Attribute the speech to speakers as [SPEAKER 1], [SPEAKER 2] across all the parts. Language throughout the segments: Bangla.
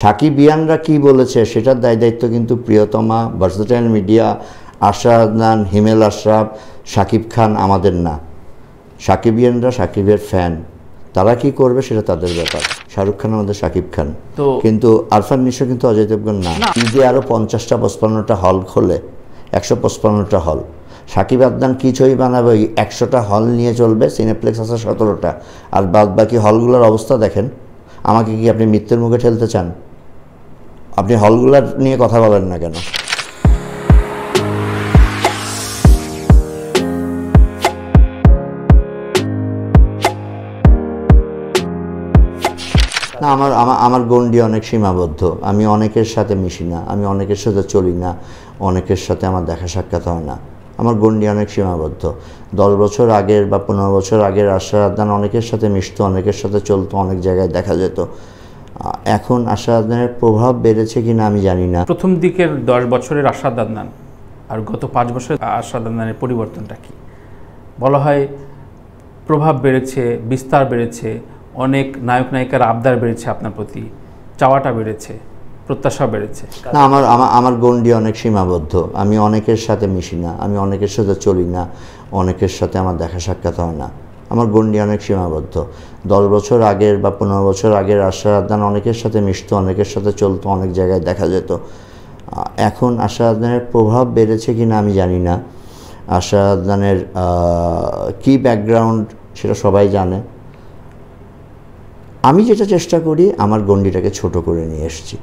[SPEAKER 1] সাকিবিয়ানরা কি বলেছে সেটার দায়িত্ব কিন্তু প্রিয়তমা, ভার্সেটাইল মিডিয়া, আশা আদনান, হিমেল আশরাফ, শাকিব খান আমাদের না। সাকিবিয়ানরা সাকিবের ফ্যান, তারা কি করবে সেটা তাদের ব্যাপার। শাহরুখ খান আমাদের শাকিব খান, কিন্তু আরফান নিশো কিন্তু অজয় দেবগন না। ঈদে আরও 50টা 55টা হল খোলে, 155টা হল। সাকিব আদনান কি ছবি বানাবে, ওই 100টা হল নিয়ে চলবে, সিনেপ্লেক্স আছে 17টা, আর বাদ বাকি হলগুলোর অবস্থা দেখেন। আমাকে কি আপনি মৃত্যুর মুখে ঠেলতে চান? আপনি হলগুলার নিয়ে কথা বলেন না কেন? না, আমার গণ্ডি অনেক সীমাবদ্ধ। আমি অনেকের সাথে মিশি না, আমি অনেকের সাথে চলি না, অনেকের সাথে আমার দেখা সাক্ষাৎ হয় না। আমার গণ্ডি অনেক সীমাবদ্ধ। 10 বছর আগের বা 15 বছর আগের আশা আদনান অনেকের সাথে মিশতো, অনেকের সাথে চলতো, অনেক জায়গায় দেখা যেত। এখন আশা আদনানের প্রভাব বেড়েছে কিনা আমি জানি না।
[SPEAKER 2] প্রথম দিকের 10 বছরের আশা আদনান আর গত 5 বছরের আশা আদনানের পরিবর্তনটা কি? বলা হয় প্রভাব বেড়েছে, বিস্তার বেড়েছে, অনেক নায়ক নায়িকার আবদার বেড়েছে আপনার প্রতি, চাওয়াটা বেড়েছে, প্রত্যাশা বেড়েছে।
[SPEAKER 1] না, আমার গণ্ডি অনেক সীমাবদ্ধ। আমি অনেকের সাথে মিশি না, আমি অনেকের সাথে চলি না, অনেকের সাথে আমার দেখা সাক্ষাৎ হয় না। আমার গণ্ডি অনেক সীমাবদ্ধ। 10 বছর আগের বা 15 বছর আগের আশা আদনান অনেকের সাথে মিশতো, অনেকের সাথে চলতো, অনেক জায়গায় দেখা যেত। এখন আশা আদনানের প্রভাব বেড়েছে কিনা আমি জানি না। আশা আদনানের কী ব্যাকগ্রাউন্ড সেটা সবাই জানে। আমি যেটা চেষ্টা করি, আমার গণ্ডিটাকে ছোট করে নিয়ে এসেছি।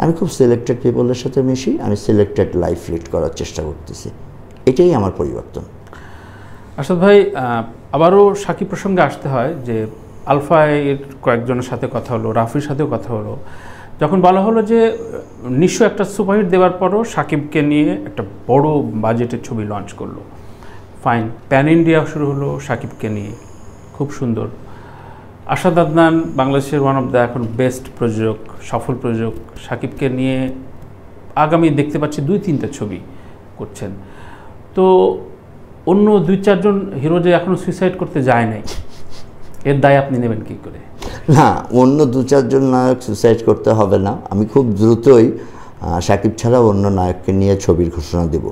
[SPEAKER 1] আমি খুব সিলেক্টেড পিপলের সাথে মিশি, আমি সিলেক্টেড লাইফ লিড করার চেষ্টা করতেছি। এটাই আমার পরিবর্তন।
[SPEAKER 2] আসাদ ভাই, আবারও সাকিব প্রসঙ্গে আসতে হয় যে আলফায়ের কয়েকজনের সাথে কথা হলো, রাফির সাথেও কথা হলো, যখন বলা হলো যে নিশ্চয় একটা সুপারহিট দেওয়ার পরও সাকিবকে নিয়ে একটা বড় বাজেটের ছবি লঞ্চ করলো। ফাইন, প্যান ইন্ডিয়া শুরু হলো সাকিবকে নিয়ে, খুব সুন্দর। আশা আদনান বাংলাদেশের ওয়ান অফ দ্য এখন বেস্ট প্রযোজক, সফল প্রযোজক, সাকিবকে নিয়ে আগামী দেখতে পাচ্ছি 2-3টা ছবি করছেন। তো অন্য 2-4 জন হিরো যে এখনও সুইসাইড করতে যায় নাই, এর দায় আপনি নেবেন কী করে?
[SPEAKER 1] না, অন্য 2-4 জন নায়ক সুইসাইড করতে হবে না। আমি খুব দ্রুতই সাকিব ছাড়া অন্য নায়ককে নিয়ে ছবির ঘোষণা দেব।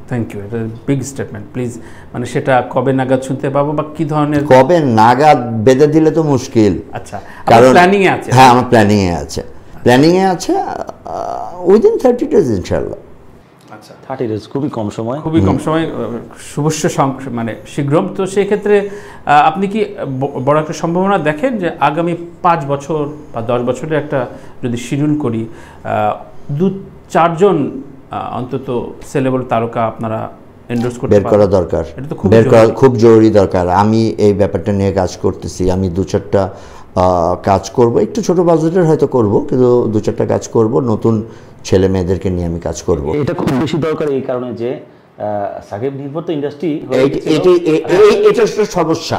[SPEAKER 2] থ্যাংক ইউ, এটা বিগ স্টেটমেন্ট। প্লিজ, মানে সেটা কবে নাগাদ শুনতে পাবো বা কী ধরনের?
[SPEAKER 1] কবে নাগাদ বেঁধে দিলে তো মুশকিল।
[SPEAKER 2] আচ্ছা, কারণ প্ল্যানিংয়ে আছে।
[SPEAKER 1] হ্যাঁ, আমার প্ল্যানিংয়ে আছে উইদিন 30 days ইনশাআল্লাহ।
[SPEAKER 2] আচ্ছা,
[SPEAKER 1] 30 days খুবই কম সময়,
[SPEAKER 2] শুভস্য মানে শীঘ্র। তো সেক্ষেত্রে আপনি কি বড় একটা সম্ভাবনা দেখেন যে আগামী 5 বছর বা 10 বছরের একটা যদি শিডিউল করি, 2-4 জন অন্তত সেলেবল তারকা আপনারা এন্ডোর্স করতে
[SPEAKER 1] বের করা দরকার, খুব জরুরি দরকার। আমি এই ব্যাপারটা নিয়ে কাজ করতেছি। আমি 2-4টা কাজ করব, একটু ছোট বাজেটের হয়তো করব, কিন্তু 2-4টা কাজ করব, নতুন ছেলে মেয়েদেরকে নিয়ে আমি কাজ করব।
[SPEAKER 3] এটা খুব বেশি দরকার এই কারণে যে সাকিব নির্ভর তো ইন্ডাস্ট্রি,
[SPEAKER 1] এটা সমস্যা,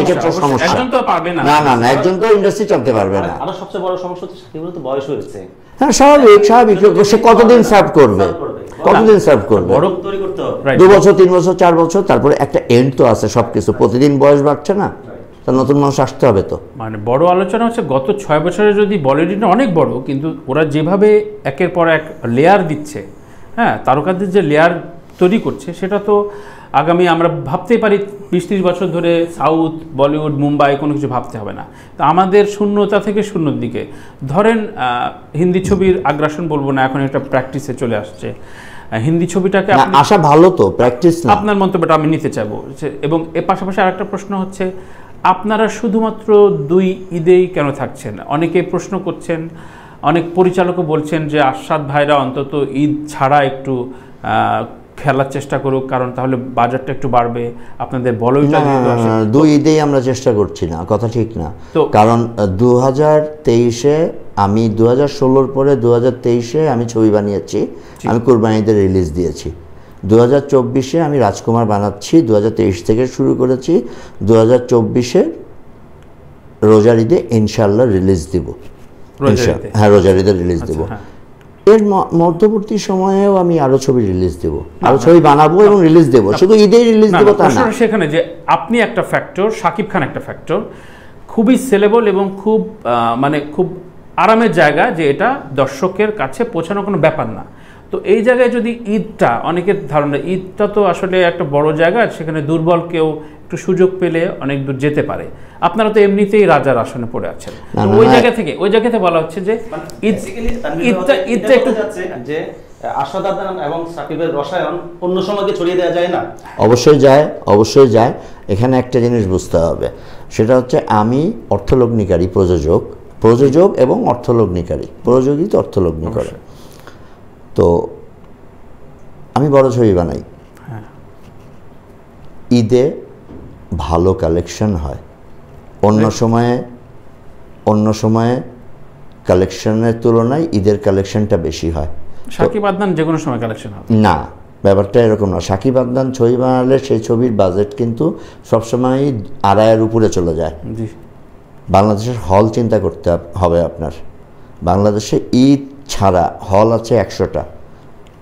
[SPEAKER 1] এটা তো সমস্যা।
[SPEAKER 2] একজন তো পারবে না,
[SPEAKER 1] না, একজন তো ইন্ডাস্ট্রি চলতে পারবে না।
[SPEAKER 3] আর সবচেয়ে বড় সমস্যা হচ্ছে সাকিবের তো বয়স হয়েছে।
[SPEAKER 1] হ্যাঁ, স্বাভাবিক। সে কতদিন সার্ভ করবে?
[SPEAKER 2] বড় তৈরি করতে হবে
[SPEAKER 1] 2 বছর, 3 বছর, 4 বছর, তারপরে একটা এন্ড তো আছে সবকিছু। প্রতিদিন বয়স বাড়ছে না, তা নতুন মানুষ আসতে হবে তো।
[SPEAKER 2] মানে বড় আলোচনা হচ্ছে গত 6 বছরে যদি বলিউডটা অনেক বড়, কিন্তু ওরা যেভাবে একের পর এক লেয়ার দিচ্ছে, হ্যাঁ, তারকাদের যে লেয়ার তৈরি করছে, সেটা তো আগামী আমরা ভাবতেই পারি 20-30 বছর ধরে সাউথ, বলিউড, মুম্বাই কোনো কিছু ভাবতে হবে না। তো আমাদের শূন্যতা থেকে শূন্যর দিকে ধরেন হিন্দি ছবির আগ্রাসন বলবো না, এখন একটা প্র্যাকটিসে চলে আসছে হিন্দি ছবিটাকে।
[SPEAKER 1] আশা ভালো তো, প্র্যাকটিস না।
[SPEAKER 2] আপনার মন্তব্যটা আমি নিতে চাইবো। এবং এর পাশাপাশি আরেকটা প্রশ্ন হচ্ছে, আপনারা শুধুমাত্র 2 ঈদেই কেন থাকছেন? অনেকে প্রশ্ন করছেন, অনেক পরিচালকও বলছেন যে আশাদ ভাইরা অন্তত ঈদ ছাড়া একটু খেলার চেষ্টা করুক, কারণ তাহলে বাজারটা একটু বাড়বে, আপনাদের বলইটা।
[SPEAKER 1] 2 ঈদেই আমরা চেষ্টা করছি না, কথা ঠিক না। কারণ 2023-এ আমি 2016-র পরে 2023-এ আমি ছবি বানিয়েছি, আমি কুরবানিতে রিলিজ দিয়েছি। 2024-এ আমি রাজকুমার বানাচ্ছি, 2023 থেকে শুরু করেছি। 2024-এ রোজার ঈদে ইনশাআল্লাহ রিলিজ দিব। হ্যাঁ, রোজার ঈদে রিলিজ দেব। এর মধ্যবর্তী সময়েও আমি আরো ছবি রিলিজ দেব, আরো ছবি বানাবো এবং রিলিজ দেব। শুধু ঈদেই রিলিজ দেব তা না।
[SPEAKER 2] সেখানে যে আপনি একটা ফ্যাক্টর, সাকিব খান একটা ফ্যাক্টর, খুবই সেলেবল এবং খুব মানে খুব আরামের জায়গা, যে এটা দর্শকের কাছে পৌঁছানো কোনো ব্যাপার না। তো এই জায়গায় যদি ঈদটা, অনেকের ধারণা ঈদটা তো আসলে একটা বড় জায়গা, সেখানে দুর্বল কেউ একটু সুযোগ পেলে অনেক দূর যেতে পারে। আপনারা তো এমনিতেই রাজার আসনে পড়ে আছেন, ওই জায়গা থেকে বলা হচ্ছে যে ঈদটা একটু
[SPEAKER 3] যে আশাদ আদনান এবং সাকিবের রসায়ন অন্য সময়কে ছড়িয়ে দেওয়া যায় না।
[SPEAKER 1] অবশ্যই যায়। এখানে একটা জিনিস বুঝতে হবে, সেটা হচ্ছে আমি অর্থলগ্নিকারী প্রযোজক এবং অর্থলগ্নিকারী, প্রযোজকই তো অর্থলগ্নি করে। তো আমি বড় ছবি বানাই, ঈদে ভালো কালেকশন হয়, অন্য সময়ে কালেকশনের তুলনায় ঈদের কালেকশনটা বেশি হয়।
[SPEAKER 2] সাকিব আদনান যে কোনো সময় কালেকশন হবে
[SPEAKER 1] না, ব্যাপারটা এরকম না। সাকিব আদনান ছবি বানালে সেই ছবির বাজেট কিন্তু সবসময়ই 2.5-এর উপরে চলে যায়। বাংলাদেশের হল চিন্তা করতে হবে আপনার। বাংলাদেশে ঈদ ছাড়া হল আছে 100টা,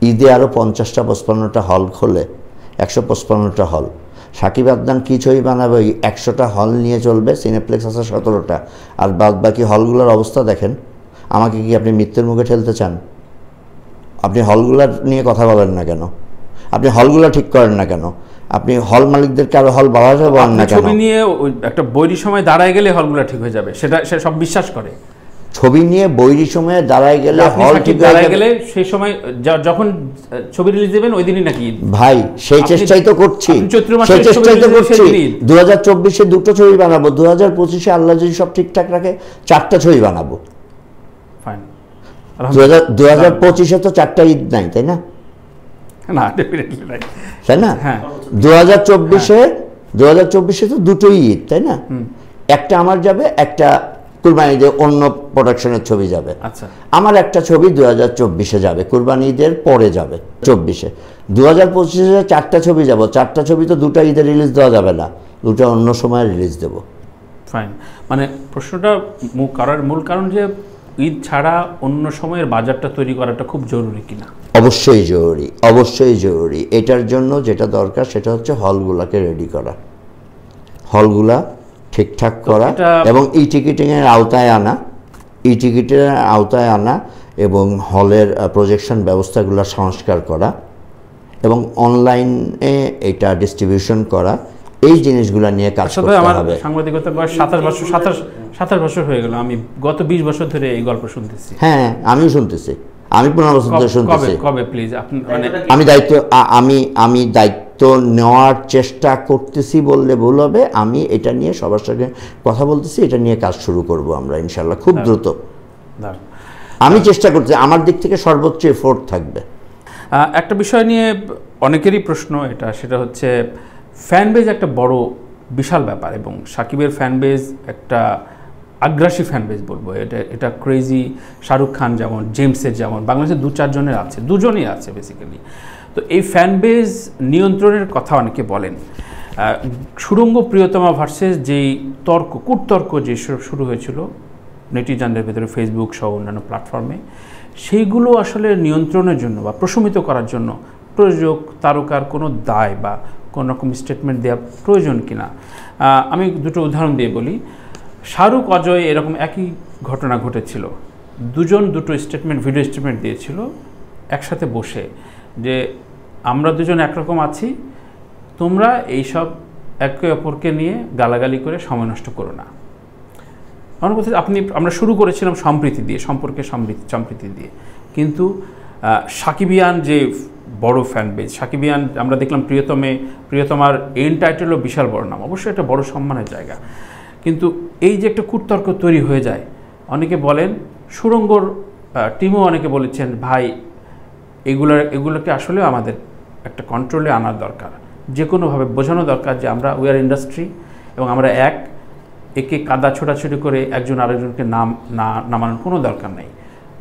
[SPEAKER 1] ঈদে আরও 50টা 55টা হল খোলে, 155টা হল। সাকিব আদনান কী ছবি বানাবে? ওই 100টা হল নিয়ে চলবে, সিনেপ্লেক্স আছে 17টা, আর বাদ বাকি হলগুলোর অবস্থা দেখেন। আমাকে কি আপনি মৃত্যুর মুখে ঠেলতে চান? আপনি হলগুলার নিয়ে কথা বলেন না কেন? আপনি হলগুলো ঠিক করেন না কেন? আপনি হল মালিকদেরকে আরো হল বাড়াতে বলেন না কেন?
[SPEAKER 2] ছবি নিয়ে একটা বৈরী সময় দাঁড়ায় গেলে হলগুলো ঠিক হয়ে যাবে, সে সব বিশ্বাস করে।
[SPEAKER 1] ছবি নিয়ে বৈরী সময়ে দাঁড়ায় গেলে হল ঠিক
[SPEAKER 2] দাঁড়ায় গেলে সেই সময় যখন ছবি রিলিজ দেবেন ওই দিনই নাকি
[SPEAKER 1] ভাই, সেই চেষ্টাই তো করছি। 2024-এ 2টো ছবি বানাবো, 2025-এ আল্লাহ যদি সব ঠিকঠাক রাখে 4টা ছবি বানাবো। 2025-এ তো 4টা ঈদ নাই, তাই না? তাই না? 2024-এ তো 2টোই ঈদ, তাই না? একটা আমার যাবে, একটা কুরবানি ঈদে অন্য প্রোডাকশনের ছবি যাবে।
[SPEAKER 2] আচ্ছা,
[SPEAKER 1] আমার একটা ছবি 2024-এ যাবে, কুরবানি ঈদের পরে যাবে 24-এ। 2025-এ 4টা ছবি যাব, 4টা ছবি তো 2টা ঈদে রিলিজ দেওয়া যাবে না, 2টা অন্য সময় রিলিজ দেব।
[SPEAKER 2] ফাইন। মানে প্রশ্নটা মূল কারণ যে ঈদ ছাড়া অন্য সময়ের বাজারটা তৈরি করাটা খুব জরুরি কিনা? অবশ্যই জরুরি। এটার জন্য যেটা দরকার সেটা হচ্ছে হলগুলাকে রেডি করা, হলগুলা ঠিকঠাক করা এবং টিকিটের আওতায় আনা এবং হলের প্রজেকশন ব্যবস্থাগুলো সংস্কার করা এবং অনলাইনে এটা ডিস্ট্রিবিউশন করা, এই জিনিসগুলো নিয়ে কাজ করতে হবে। আমার সাংবাদিকতার বয়স 27 বছর হয়ে গেল, আমি গত 20 বছর ধরে এই গল্প শুনতেছি।
[SPEAKER 1] হ্যাঁ, আমিও শুনতেছি, আমি 15 বছর ধরে শুনতেছি।
[SPEAKER 2] কবে প্লিজ আপনি, মানে
[SPEAKER 1] আমি দায়িত্ব নেওয়ার চেষ্টা করতেছি বললে ভুল হবে। আমি এটা নিয়ে সবার সঙ্গে কথা বলতেছি, এটা নিয়ে কাজ শুরু করব আমরা ইনশাল্লাহ খুব দ্রুত। আমি চেষ্টা করছি, আমার দিক থেকে সর্বোচ্চ এফোর্ট থাকবে।
[SPEAKER 2] একটা বিষয় নিয়ে অনেকেরই প্রশ্ন, সেটা হচ্ছে ফ্যানবেজ একটা বড় বিশাল ব্যাপার, এবং সাকিবের ফ্যানবেজ একটা আগ্রাসী ফ্যানবেজ বলবো। এটা ক্রেজি। শাহরুখ খান যেমন, জেমসের যেমন, বাংলাদেশে 2-4 জনের আছে, 2জনই আছে বেসিক্যালি। তো এই ফ্যানবেজ নিয়ন্ত্রণের কথা অনেকে বলেন। সুড়ঙ্গ প্রিয়তমা ভার্সেস যেই কূটতর্ক যে শুরু হয়েছিল নেটিজানদের ভেতরে, ফেসবুক সহ অন্যান্য প্ল্যাটফর্মে, সেইগুলো আসলে নিয়ন্ত্রণের জন্য বা প্রশমিত করার জন্য প্রযোজক তারকার কোনো দায় বা কোনো রকম স্টেটমেন্ট দেওয়া প্রয়োজন কিনা? আমি দুটো উদাহরণ দিয়ে বলি। শাহরুখ অজয় এরকম একই ঘটনা ঘটেছিল, দুটো ভিডিও স্টেটমেন্ট দিয়েছিল একসাথে বসে, যে আমরা দুজন একরকম আছি, তোমরা এইসব একে অপরকে নিয়ে গালাগালি করে সময় নষ্ট করো না। আমার কথা, আমরা শুরু করেছিলাম সম্প্রীতি দিয়ে, সম্পর্কে সম্প্রীতি দিয়ে, কিন্তু সাকিবিয়ান যে বড় ফ্যানবেজ, সাকিবিয়ান আমরা দেখলাম প্রিয়তমার এন্ড টাইটেলও বিশাল বড় নাম, অবশ্যই একটা বড় সম্মানের জায়গা, কিন্তু এই যে একটা কূটতর্ক তৈরি হয়ে যায়, অনেকে বলেন, সুড়ঙ্গর টিমও অনেকে বলেছেন, ভাই এগুলোকে আসলে আমাদের একটা কন্ট্রোলে আনার দরকার, যে কোনোভাবে বোঝানো দরকার যে আমরা উই আর ইন্ডাস্ট্রি এবং আমরা একে কাদা ছোটাছুটি করে একজন আরেকজনকে নামানোর কোনো দরকার নেই।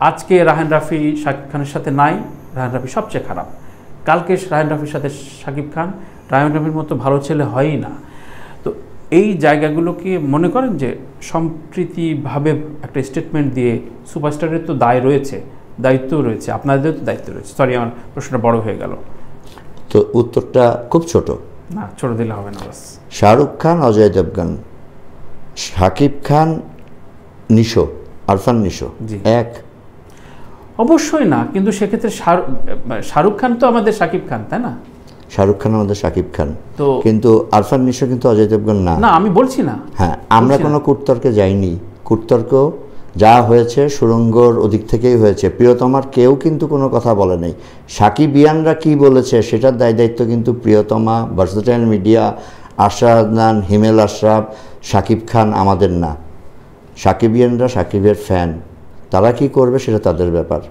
[SPEAKER 2] আজকে রায়হান রাফি শাকিব খানের সাথে নাই, রায়হান রাফি সবচেয়ে খারাপ। কালকে রায়হান রাফির সাথে শাকিব খান রায়হান রাফির মতো ভালো ছেলে হয়ই না। তো এই জায়গাগুলোকে মনে করেন যে সম্প্রীতিভাবে একটা স্টেটমেন্ট দিয়ে, সুপারস্টারের তো দায়িত্বও রয়েছে, আপনাদেরও তো দায়িত্ব রয়েছে। সরি, আমার প্রশ্নটা বড় হয়ে গেল।
[SPEAKER 1] তো উত্তরটা খুব ছোট,
[SPEAKER 2] না ছোট দিলে হবে না। বাস,
[SPEAKER 1] শাহরুখ খান, অজয় দেবগন, শাকিব খান, নিশো, আরফান নিশো
[SPEAKER 2] জি।
[SPEAKER 1] এক?
[SPEAKER 2] অবশ্যই না, কিন্তু সেক্ষেত্রে শাহরুখ খান তো আমাদের শাকিব খান, তাই না?
[SPEAKER 1] শাহরুখ খান আমাদের শাকিব খান,
[SPEAKER 2] তো
[SPEAKER 1] কিন্তু আরফান নিশো কিন্তু অজয় দেবগন না।
[SPEAKER 2] না, আমি বলছি না।
[SPEAKER 1] হ্যাঁ, আমরা কোনো কূটতর্কে যাইনি। কূটতর্ক যা হয়েছে সুরঙ্গর ওদিক থেকেই হয়েছে। প্রিয়তমার কেউ কিন্তু কোনো কথা বলে নাই। সাকিবিয়ানরা কি বলেছে সেটার দায় দায়িত্ব কিন্তু প্রিয়তমা, ভার্সেটাইল মিডিয়া, আশরাফ আদনান, হিমেল আশরাফ, শাকিব খান আমাদের না। সাকিবিয়ানরা সাকিবের ফ্যান, তারা কি করবে সেটা তাদের ব্যাপার।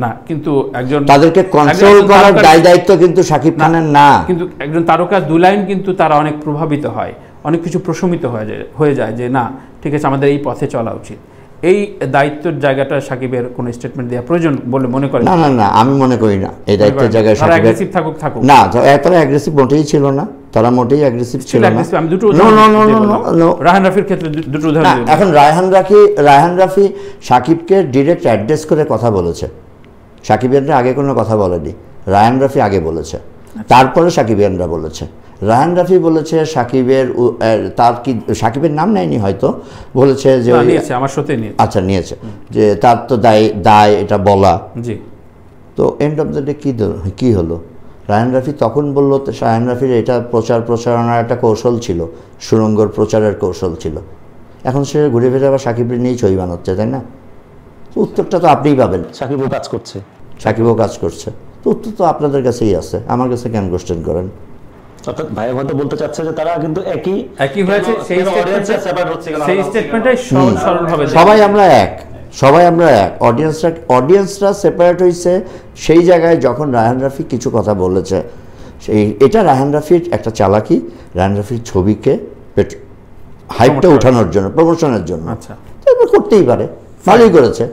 [SPEAKER 2] না, কিন্তু একজন
[SPEAKER 1] তাদেরকে কন্ট্রোল করার দায় দায়িত্ব কিন্তু শাকিব খানের না।
[SPEAKER 2] কিন্তু একজন তারকা দু লাইন কিন্তু তারা অনেক প্রভাবিত হয়, অনেক কিছু প্রশমিত হয়ে যায় যে না ঠিক আছে আমাদের এই পথে চলা উচিত। এই দায়িত্বের জায়গাটা সাকিবের কোনো স্টেটমেন্ট দেওয়া প্রয়োজন বলে মনে করেন?
[SPEAKER 1] না না না, আমি মনে করি না এই দায়িত্বের জায়গায়
[SPEAKER 2] তারা অ্যাগ্রেসিভ থাকুক।
[SPEAKER 1] না, তারা অ্যাগ্রেসিভ মোটেই ছিল না, তারা মোটেই অ্যাগ্রেসিভ ছিল না।
[SPEAKER 2] আমি দুটো রায়হান রাফির ক্ষেত্রে দুটো উদাহরণ দিই।
[SPEAKER 1] এখন রায়হান রাফি সাকিবকে ডিরেক্ট অ্যাড্রেস করে কথা বলেছে। সাকিবিয়ানরা আগে কোনো কথা বলেনি, রায়হান রাফি আগে বলেছে, তারপরে সাকিবিয়ানরা বলেছে। রায়হান রাফি বলেছে তার কি সাকিবের নাম নেয়নি হয়তো, বলেছে যে
[SPEAKER 2] আমার সাথে
[SPEAKER 1] আচ্ছা নিয়েছে, যে তার তো দায় এটা বলা।
[SPEAKER 2] জি।
[SPEAKER 1] তো এন্ড অফ দ্য ডে কী হলো? রায়হান রাফি তখন বললো, রায়হান রাফির এটা প্রচারণার একটা কৌশল ছিল, সুরঙ্গর প্রচারের কৌশল ছিল। এখন সে ঘুরে ফিরে আবার সাকিবের নিয়েই ছবি বানাচ্ছে, তাই না? তো উত্তরটা তো আপনিই পাবেন।
[SPEAKER 3] সাকিবও কাজ করছে,
[SPEAKER 1] সাকিবও কাজ করছে, তো উত্তর তো আপনাদের কাছেই আছে, আমার কাছে কেন কোশ্চেন করেন?
[SPEAKER 3] অর্থাৎ ভাই হয়তো বলতে চাচ্ছে যে তারা কিন্তু একই
[SPEAKER 2] হয়েছে, সেই স্টেটমেন্টটাই সহজ সরলভাবে
[SPEAKER 1] সবাই আমরা এক, অডিয়েন্সরা সেপারেট হয়েছে সেই জায়গায় যখন রায়হান রাফি কিছু কথা বলেছে। এটা রায়হান রাফির একটা চালাকি, রায়হান রাফির ছবিকে হাইপটা উঠানোর জন্য, প্রমোশনের জন্য।
[SPEAKER 2] আচ্ছা,
[SPEAKER 1] করতেই পারে, ভালোই করেছে।